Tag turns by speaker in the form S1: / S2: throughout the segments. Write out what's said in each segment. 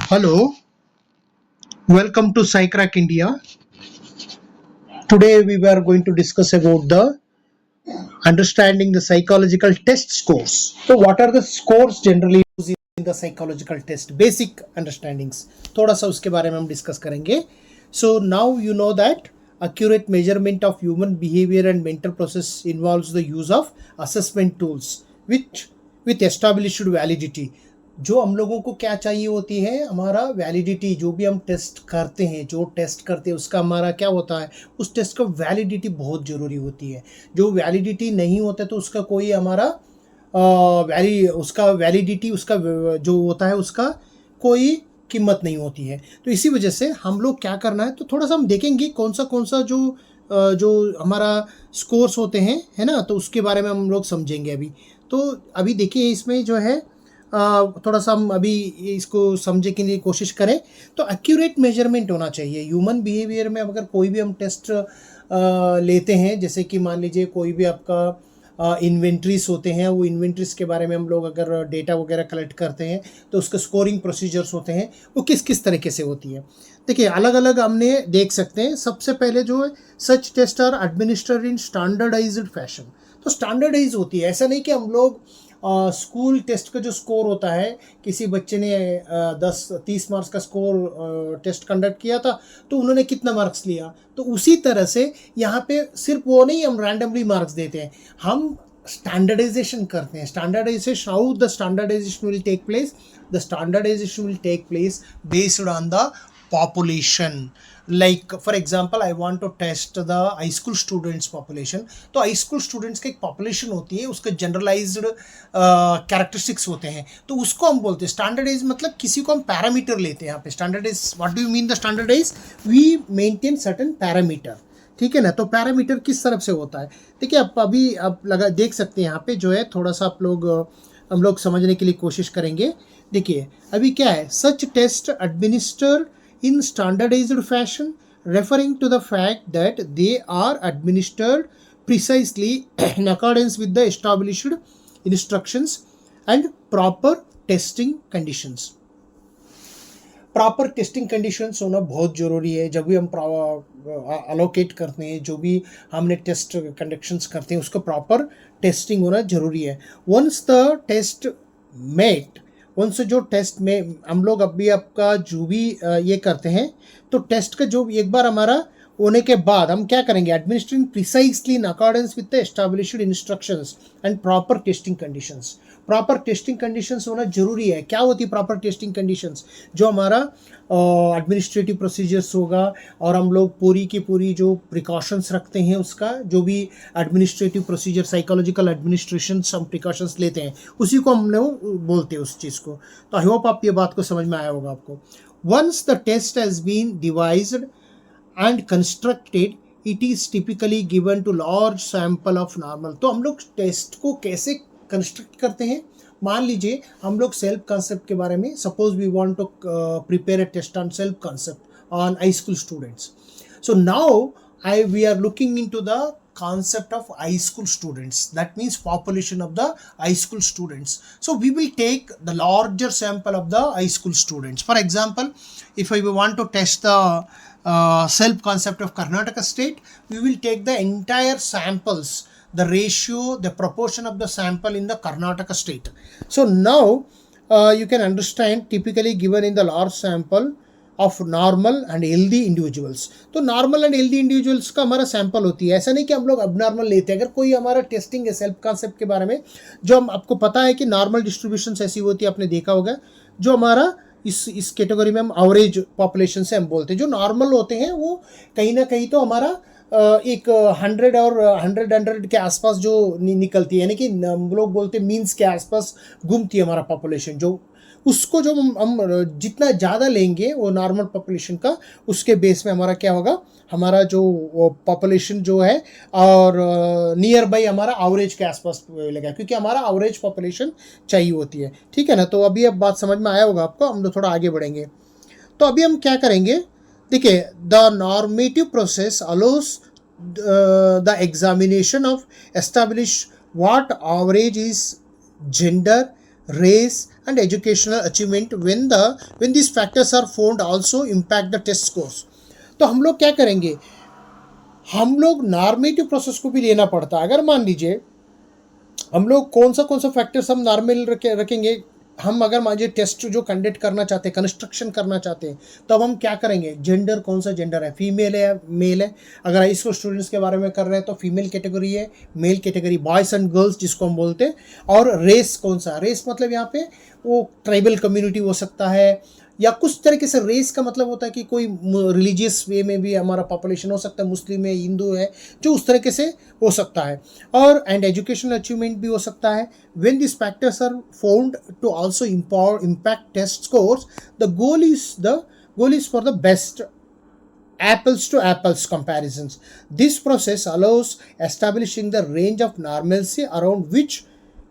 S1: Hello, welcome to SciCrack India. Today we were going to discuss about the understanding the psychological test scores. So what are the scores generally used in the psychological test? Basic understandings. थोड़ा सा उसके बारे में हम discuss करेंगे. So now you know that accurate measurement of human behavior and mental process involves the use of assessment tools which with established validity. जो हम लोगों को क्या चाहिए होती है, हमारा वैलिडिटी. जो भी हम टेस्ट करते हैं, जो टेस्ट करते हैं उसका हमारा क्या होता है, उस टेस्ट का वैलिडिटी बहुत ज़रूरी होती है. जो वैलिडिटी नहीं होता तो उसका कोई हमारा उसका वैलिडिटी उसका जो होता है उसका कोई कीमत नहीं होती है. तो इसी वजह से हम लोग क्या करना है, तो थोड़ा सा हम देखेंगे कौन सा जो हमारा स्कोर्स होते हैं, है ना, तो उसके बारे में हम लोग समझेंगे अभी. तो अभी देखिए इसमें जो है थोड़ा सा हम अभी इसको समझने के लिए कोशिश करें. तो एक्यूरेट मेजरमेंट होना चाहिए ह्यूमन बिहेवियर में. अगर कोई भी हम टेस्ट लेते हैं, जैसे कि मान लीजिए कोई भी आपका इन्वेंट्रीज होते हैं, वो इन्वेंट्रीज के बारे में हम लोग अगर डेटा वगैरह कलेक्ट करते हैं तो उसके स्कोरिंग प्रोसीजर्स होते हैं, वो किस किस तरीके से होती है. देखिए अलग अलग हमने देख सकते हैं. सबसे पहले जो है such test are administered in standardized fashion. तो स्टैंडर्डाइज होती है, ऐसा नहीं कि हम लोग स्कूल टेस्ट का जो स्कोर होता है, किसी बच्चे ने 10-30 मार्क्स का स्कोर टेस्ट कंडक्ट किया था तो उन्होंने कितना मार्क्स लिया, तो उसी तरह से यहाँ पे सिर्फ वो नहीं हम रैंडमली मार्क्स देते हैं, हम स्टैंडर्डाइजेशन करते हैं. Standardization, how the standardization will take place, the standardization will take place based on the population. Like for example I want to test the high school students population. तो high school students की एक population होती है, उसके generalized characteristics होते हैं, तो उसको हम बोलते हैं standardize. मतलब किसी को हम पैरामीटर लेते हैं. यहाँ पे standardize, what do you mean the standardize? We maintain certain parameter. ठीक है ना. तो पैरामीटर किस तरफ से होता है, देखिए आप अभी आप लगा देख सकते हैं यहाँ पे जो है, थोड़ा सा आप लोग हम लोग समझने के लिए कोशिश करेंगे. देखिए अभी क्या है, such test administer in standardized fashion, referring to the fact that they are administered precisely in accordance with the established instructions and proper testing conditions. Proper testing conditions होना बहुत ज़रूरी है. जब भी हम अलोकेट करते हैं, जो भी हमने टेस्ट कंडक्शंस करते हैं, उसका प्रॉपर टेस्टिंग होना ज़रूरी है. वंस द टेस्ट मेट, उनसे जो टेस्ट में हम लोग अभी आपका जो भी ये करते हैं, तो टेस्ट का जो एक बार हमारा होने के बाद हम क्या करेंगे, administrating precisely in accordance with the established instructions and proper testing conditions. Proper testing conditions होना जरूरी है. क्या होती है प्रॉपर टेस्टिंग कंडीशंस, जो हमारा एडमिनिस्ट्रेटिव प्रोसीजर्स होगा और हम लोग पूरी की पूरी जो प्रिकॉशंस रखते हैं, उसका जो भी एडमिनिस्ट्रेटिव प्रोसीजर, साइकोलॉजिकल एडमिनिस्ट्रेशन हम प्रिकॉशंस लेते हैं, उसी को हम लोग बोलते हैं उस चीज़ को. तो आई होप आप ये बात को समझ में आया होगा आपको. Once the test has been devised and constructed, it is typically given to large sample of normal. तो हम लोग टेस्ट को कैसे कंस्ट्रक्ट करते हैं, मान लीजिए हम लोग सेल्फ कॉन्सेप्ट के बारे में, suppose we want to prepare a test on self concept on high school students. So now we are looking into the concept of high school students, that means population of the high school students. So we will take the larger sample of the high school students. For example, if I want to test the self concept of Karnataka state, we will take the entire samples, the ratio, the proportion of the sample in the Karnataka state. So now you can understand, typically given in the large sample of normal and healthy individuals. तो normal and healthy individuals का हमारा sample होती है. ऐसा नहीं कि हम लोग अबनॉर्मल लेते हैं. अगर कोई हमारा टेस्टिंग है सेल्फ कॉन्सेप्ट के बारे में, जो हम आपको पता है कि नॉर्मल डिस्ट्रीब्यूशन ऐसी होती है, आपने देखा होगा, जो हमारा इस कैटेगरी में हम एवरेज पॉपुलेशन से हम बोलते हैं. जो नॉर्मल होते हैं वो कहीं ना कहीं तो हमारा एक 100 और 100 के आसपास जो निकलती है, यानी कि हम लोग बोलते हैं मीन्स के आसपास घूमती है हमारा पॉपुलेशन. जो उसको जो हम जितना ज़्यादा लेंगे वो नॉर्मल पॉपुलेशन का, उसके बेस में हमारा क्या होगा, हमारा जो पॉपुलेशन जो है और नियर बाई हमारा एवरेज के आसपास लगेगा, क्योंकि हमारा एवरेज पॉपुलेशन चाहिए होती है. ठीक है ना. तो अभी अब बात समझ में आया होगा आपको. हम लोग थोड़ा आगे बढ़ेंगे. तो अभी हम क्या करेंगे, देखिए the normative process allows the examination of establish what average is gender, race and educational achievement when these factors are found also impact the test scores. तो हम लोग क्या करेंगे, हम लोग नॉर्मेटिव प्रोसेस को भी लेना पड़ता है. अगर मान लीजिए हम लोग कौन सा फैक्टर्स हम नॉर्मल रखेंगे, हम अगर मान लीजिए टेस्ट जो कंडक्ट करना चाहते हैं, कंस्ट्रक्शन करना चाहते हैं, तो अब हम क्या करेंगे, जेंडर कौन सा जेंडर है, फीमेल है या मेल है. अगर हाई स्कूल स्टूडेंट्स के बारे में कर रहे हैं तो फीमेल कैटेगरी है, male category boys and girls जिसको हम बोलते हैं. और रेस कौन सा, रेस मतलब यहाँ पे वो ट्राइबल कम्युनिटी हो सकता है, या कुछ तरीके से रेस का मतलब होता है कि कोई रिलीजियस वे में भी हमारा पॉपुलेशन हो सकता है, मुस्लिम है, हिंदू है, जो उस तरीके से हो सकता है. और एंड एजुकेशनल अचीवमेंट भी हो सकता है. When this factors are found to also impact test scores, the goal is for the best apples to apples comparisons. This process allows establishing the range of normalcy around which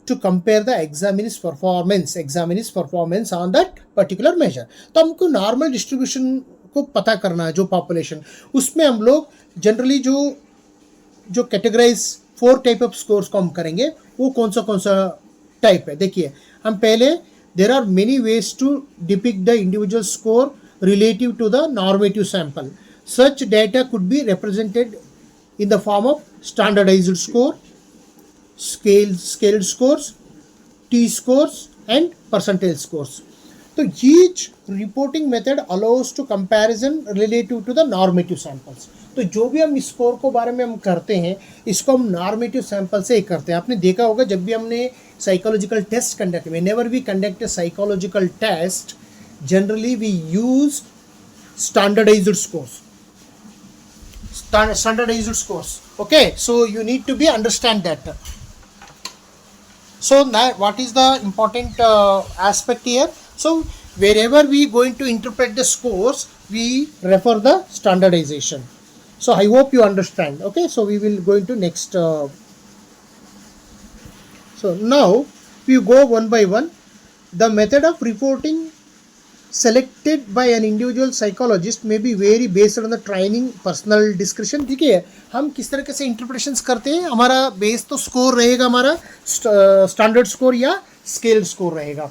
S1: to compare the examinee's performance on that particular measure. तो हमको normal distribution को पता करना है, जो population, उसमें हम लोग जनरली जो कैटेगराइज 4 टाइप ऑफ स्कोर्स को हम करेंगे, वो कौन सा टाइप है. देखिए हम पहले, there are many ways to depict the individual score relative to the normative sample. Such data could be represented in the form of standardized score, scaled scores, T-scores and percentile scores. So each reporting method allows to comparison relative to the normative samples. तो जो भी हम score को बारे में हम करते हैं, इसको हम नॉर्मेटिव सैंपल से ही करते हैं. आपने देखा होगा जब भी हमने psychological test conduct, whenever we conduct a psychological test, generally we use standardized scores. Okay, so you need to be understand that. So now what is the important aspect here? So wherever we going to interpret the scores, we refer the standardization. So I hope you understand. Okay, so we will go into next. So now we go one by one. The method of reporting selected by an individual psychologist may be vary based on the training, personal discretion. ठीक है, हम किस तरह से interpretations करते हैं, हमारा base तो स्कोर रहेगा, हमारा स्टैंडर्ड स्कोर या स्केल स्कोर रहेगा.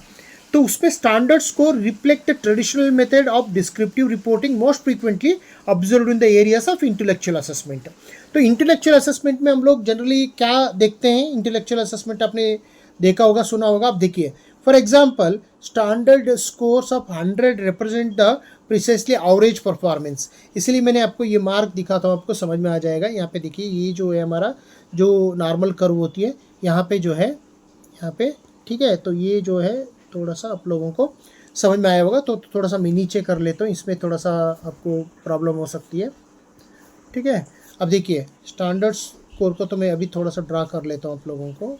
S1: तो उसमें standard score reflect traditional method of descriptive reporting most frequently observed in the areas of intellectual assessment. तो इंटेलेक्चुअल असेसमेंट में हम लोग जनरली क्या देखते हैं, इंटेलेक्चुअल असेसमेंट आपने देखा होगा, सुना होगा. आप देखिए, for example standard scores of 100 represent the precisely average performance. इसलिए मैंने आपको ये मार्क दिखाता हूँ, आपको समझ में आ जाएगा. यहाँ पे देखिए, ये जो है हमारा जो नॉर्मल कर्व होती है, यहाँ पे जो है, यहाँ पे, ठीक है. तो ये जो है थोड़ा सा आप लोगों को समझ में आया होगा, तो थोड़ा सा मैं नीचे कर लेता हूँ, इसमें थोड़ा सा आपको प्रॉब्लम हो सकती है. ठीक है, अब देखिए स्टैंडर्ड स्कोर को तो मैं अभी थोड़ा सा ड्रा कर लेता हूँ आप लोगों को.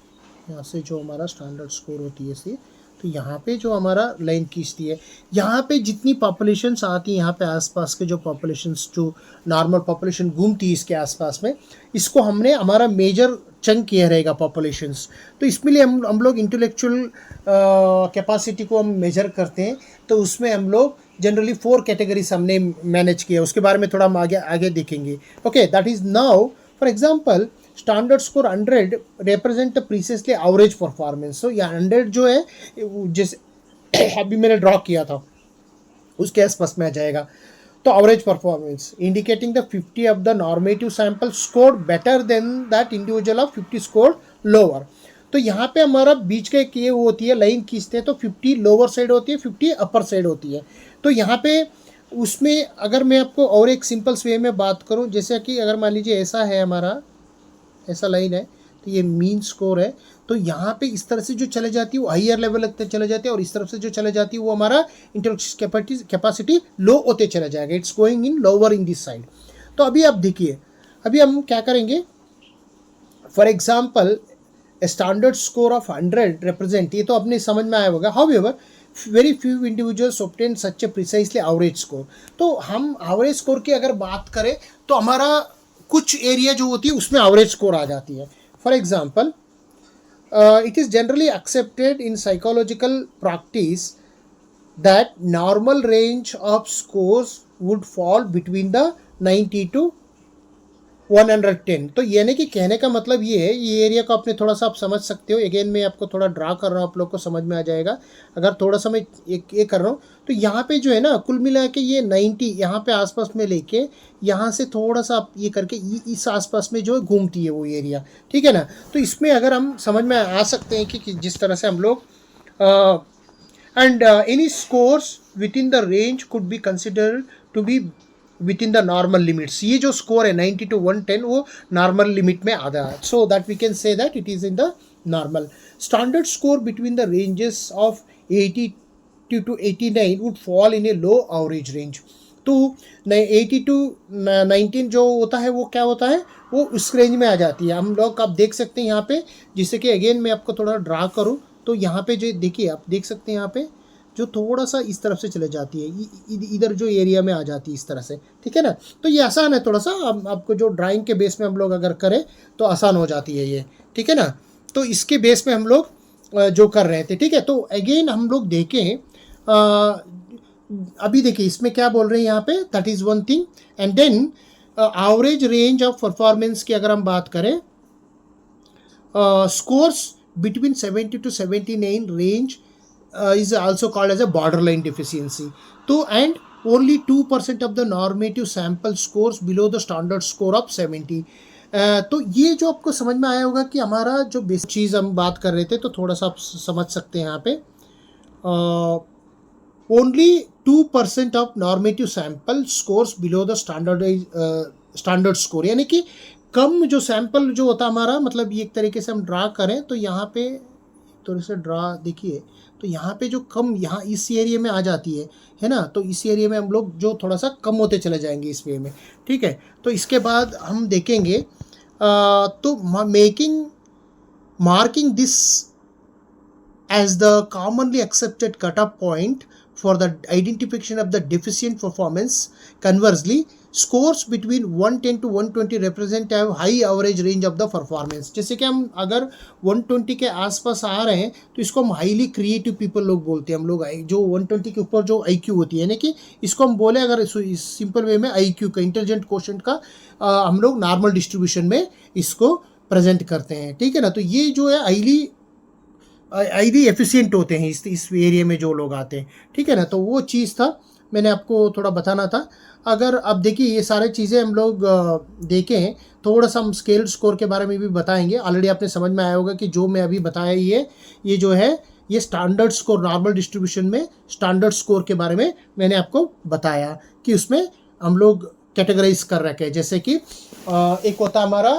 S1: यहाँ से जो हमारा स्टैंडर्ड स्कोर होती है इसी, तो यहाँ पे जो हमारा लाइन खींचती है, यहाँ पे जितनी पॉपुलेशंस आती है, यहाँ पे आसपास के जो पॉपुलेशंस, जो नॉर्मल पॉपुलेशन घूमती है इसके आसपास में, इसको हमने हमारा मेजर चंक किया रहेगा पॉपुलेशंस. तो इसमें लिए हम लोग इंटेलेक्चुअल कैपेसिटी को हम मेजर करते हैं. तो उसमें हम लोग जनरली 4 कैटेगरीज हमने मैनेज किया, उसके बारे में थोड़ा हम आगे देखेंगे. Okay, that is now for example standard score 100 represent precisely average performance. So या 100 जो है, जैसे अभी मैंने ड्रॉ किया था उसके आसपास में आ जाएगा. तो average performance indicating the 50 of the normative sample score better than that individual of 50 score lower. तो यहाँ पे हमारा बीच का एक ये होती है, लाइन खींचते हैं तो 50 लोअर साइड होती है, 50 अपर साइड होती है. तो यहाँ पे उसमें अगर मैं आपको और एक सिंपल वे में बात करूँ, जैसे कि अगर मान लीजिए ऐसा है हमारा, ऐसा लाइन है, तो ये मीन स्कोर है. तो यहाँ पे इस तरह से जो चले जाती है वो हायर लेवल तक चले जाते हैं, और इस तरफ से जो चले जाती है वो हमारा इंटेलेक्चुअल कैपेसिटी लो होते चला जाएगा. It's going in lower in this side. तो अभी आप देखिए, अभी हम क्या करेंगे, for example standard score of 100 represent, ये तो अपने समझ में आया होगा. However very few individuals obtain such a precisely average score. तो हम एवरेज स्कोर की अगर बात करें तो हमारा कुछ एरिया जो होती है उसमें एवरेज स्कोर आ जाती है. For example it is generally accepted in psychological practice that normal range of scores would fall between the 90 to 110। तो यानी कि कहने का मतलब ये है, ये एरिया को आपने थोड़ा सा आप समझ सकते हो। अगेन मैं आपको थोड़ा ड्रा कर रहा हूँ, आप लोग को समझ में आ जाएगा। अगर थोड़ा सा मैं एक ये कर रहा हूँ तो यहाँ पे जो है ना, कुल मिला के ये 90 यहाँ पे आसपास में लेके यहाँ से थोड़ा सा आप ये करके इस आसपास में जो है घूमती है वो एरिया, ठीक है ना। तो इसमें अगर हम समझ में आ सकते हैं कि जिस तरह से हम लोग and any scores within the range could be considered to be within the normal limits. ये जो स्कोर है 90 to 110 वो नॉर्मल लिमिट में आता है, so that we can say that it is in the normal. Standard score between the ranges of 80 to 89 would fall in a low average range. तो 80 to 19 जो होता है वो क्या होता है, वो उस रेंज में आ जाती है। हम लोग आप देख सकते हैं यहाँ पे, जिससे कि अगेन मैं आपको थोड़ा ड्रा करूँ तो यहाँ पे जो देखिए आप देख सकते हैं यहाँ पे जो थोड़ा सा इस तरफ से चले जाती है, इधर जो एरिया में आ जाती है इस तरह से, ठीक है ना। तो ये आसान है थोड़ा सा, आपको जो ड्राइंग के बेस में हम लोग अगर करें तो आसान हो जाती है ये, ठीक है ना। तो इसके बेस में हम लोग जो कर रहे थे, ठीक है। तो अगेन हम लोग देखें, अभी देखिए इसमें क्या बोल रहे हैं यहाँ पे, that is one thing. And then average range of performance की अगर हम बात करें, scores between 70 to 79 range is also called as a borderline deficiency. तो and only 2% of the normative sample scores below the standard score of 70. तो ये जो आपको समझ में आया होगा कि हमारा जो बेसिक चीज़ हम बात कर रहे थे, तो थोड़ा सा आप समझ सकते हैं यहाँ पे, only 2% of normative sample scores below the standard score, यानी कि कम जो सैंपल जो होता है हमारा, मतलब ये एक तरीके से हम ड्रा करें तो यहाँ पे थोड़े से ड्रा देखिए, तो यहाँ पे जो कम यहाँ इस एरिया में आ जाती है ना। तो इस एरिया में हम लोग जो थोड़ा सा कम होते चले जाएंगे इस वे में, ठीक है। तो इसके बाद हम देखेंगे तो marking this as the commonly accepted cutoff point for the identification of the deficient performance. Conversely, scores between 110 to 120 represent a high average range of the performance. जैसे कि हम अगर 120 के आसपास आ रहे हैं तो इसको हम हाईली क्रिएटिव पीपल लोग बोलते हैं। हम लोग जो 120 के ऊपर जो IQ होती है, यानी कि इसको हम बोले अगर इस सिंपल वे में IQ का, इंटेलिजेंट क्वोशेंट का हम लोग नॉर्मल डिस्ट्रीब्यूशन में इसको प्रेजेंट करते हैं, ठीक है ना। तो ये जो है हाईली एफिशिएंट होते हैं इस एरिया में जो लोग आते हैं, ठीक है ना। तो वो चीज़ था, मैंने आपको थोड़ा बताना था। अगर अब देखिए ये सारे चीज़ें हम लोग देखें, थोड़ा सा हम स्केल स्कोर के बारे में भी बताएंगे। ऑलरेडी आपने समझ में आया होगा कि जो मैं अभी बताया ये जो है ये स्टैंडर्ड स्कोर, नॉर्मल डिस्ट्रीब्यूशन में स्टैंडर्ड स्कोर के बारे में मैंने आपको बताया कि उसमें हम लोग कैटेगराइज कर रखे हैं। जैसे कि एक होता हमारा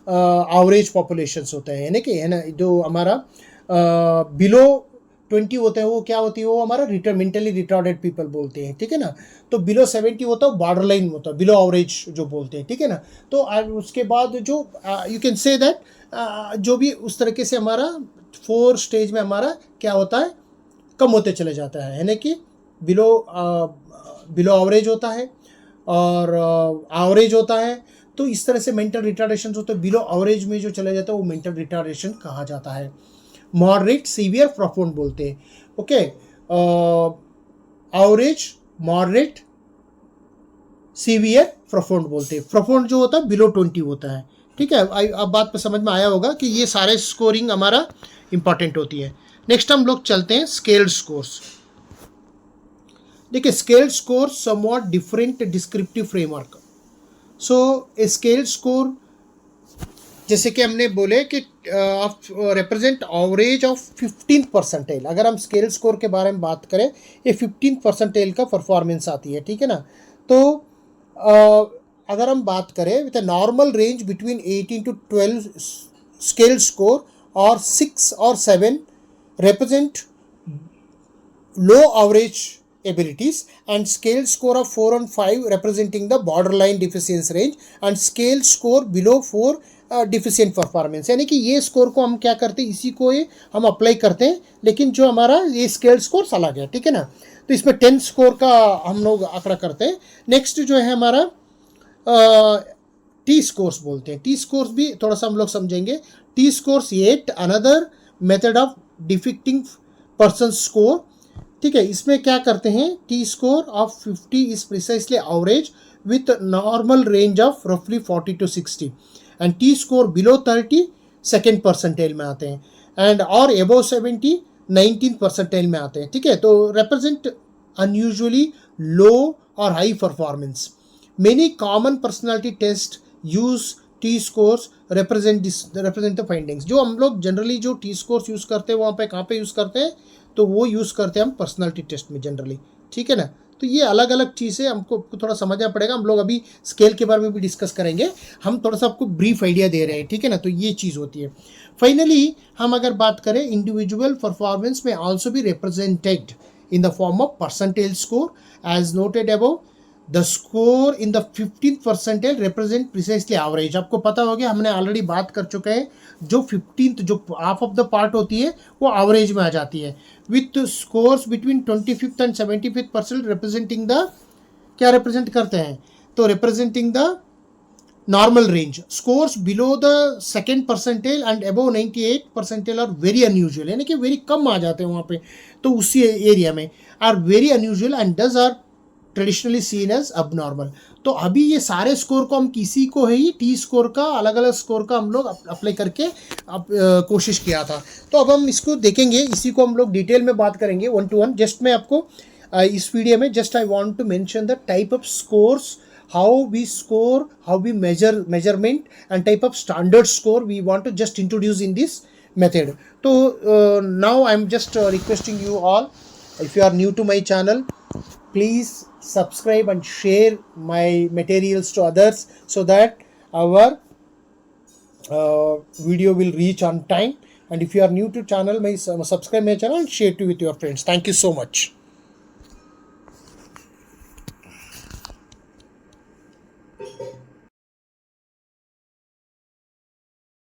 S1: एवरेज पॉपुलेशंस होता है, यानी कि है ना, जो हमारा बिलो 20 होते हैं वो क्या होती है, वो हमारा मेंटली रिटार्डेड पीपल बोलते हैं, ठीक है ना। तो बिलो 70 होता है बॉर्डर लाइन होता है, बिलो एवरेज जो बोलते हैं, ठीक है ना। तो उसके बाद जो यू कैन से दैट जो भी उस तरीके से हमारा 4 स्टेज में हमारा क्या होता है, कम होते चले जाता है, यानी कि बिलो एवरेज होता है और एवरेज होता है। तो इस तरह से मेंटल रिटार्डेशन होते हैं, बिलो एवरेज में जो चले जाता है वो मेंटल रिटार्डेशन कहा जाता है। मॉडरेट, सीवियर, प्रोफाउंड बोलते हैं, okay. Average, moderate, severe, profound बोलते हैं। प्रोफाउंड जो होता है बिलो 20 होता है, ठीक है। अब बात पे समझ में आया होगा कि ये सारे स्कोरिंग हमारा इंपॉर्टेंट होती है। नेक्स्ट हम लोग चलते हैं स्केल्ड स्कोर्स। देखिए scaled score somewhat different descriptive framework. So a scaled score जैसे कि हमने बोले कि रिप्रेजेंट एवरेज ऑफ 15 परसेंटाइल। अगर हम स्केल स्कोर के बारे में बात करें, ये 15 परसेंटाइल का परफॉर्मेंस आती है, ठीक है ना। तो अगर हम बात करें with a normal range between 18 to 12 scale score और 6 और 7 represent low average abilities, and scale score of 4 and 5 representing the borderline deficiency range, and scale score below 4 deficient performance. यानी कि ये स्कोर को हम क्या करते हैं, इसी को ये हम अप्लाई करते हैं, लेकिन जो हमारा ये स्केल स्कोर अलग है, ठीक है ना। तो इसमें 10 स्कोर का हम लोग आंकड़ा करते हैं। नेक्स्ट जो है हमारा टी स्कोर्स बोलते हैं। टी स्कोर्स भी थोड़ा सा हम लोग समझेंगे। T scores yet another method of depicting person score, ठीक है, इसमें क्या करते हैं, T score of 50 is precisely average with normal range of रफली 40 to 60 and T score below 30 second percentile में आते हैं एंड और एबोव 70 19th परसेंटाइल में आते हैं। ठीक है, तो रिप्रेजेंट अनयूजुअली लो और high performance. Many common personality test use T scores represent the findings. जो हम लोग जनरली जो टी स्कोर्स यूज़ करते हैं वहाँ पे कहाँ पे यूज़ करते हैं, तो वो यूज़ करते हैं हम पर्सनालिटी टेस्ट में जनरली। ठीक है ना, तो ये अलग अलग चीज़ें हमको थोड़ा समझना पड़ेगा। हम लोग अभी स्केल के बारे में भी डिस्कस करेंगे, हम थोड़ा सा आपको ब्रीफ आइडिया दे रहे हैं। ठीक है ना, तो ये चीज़ होती है। फाइनली हम अगर बात करें, इंडिविजुअल परफॉर्मेंस में आल्सो भी represented in the form of percentile score as noted above. The score in the 15th percentile represent precisely average। आपको पता हो गया, हमने ऑलरेडी बात कर चुके हैं, जो 15th जो हाफ ऑफ द पार्ट होती है वो एवरेज में आ जाती है, with scores between 25th and 75th percent representing the, क्या रिप्रेजेंट करते हैं, तो representing the normal range. Scores below the second percentile and above 98 percentile are very unusual, यानी कि वेरी कम आ जाते हैं वहाँ पे, तो उसी एरिया में are very unusual and does are traditionally seen as abnormal. तो अभी ये सारे स्कोर को हम किसी को है ही टी स्कोर का, अलग अलग स्कोर का हम लोग अप्लाई करके कोशिश किया था। तो अब हम इसको देखेंगे, इसी को हम लोग डिटेल में बात करेंगे 1 to 1। जस्ट मैं आपको इस वीडियो में just I want to mention the type of scores, how we score, how we measurement and type of standard score we want to just introduce in this method. So now I'm just requesting you all, if you are new to my channel, please subscribe and share my materials to others so that our video will reach on time. And if you are new to channel, subscribe my channel and share it with your friends. Thank you so much.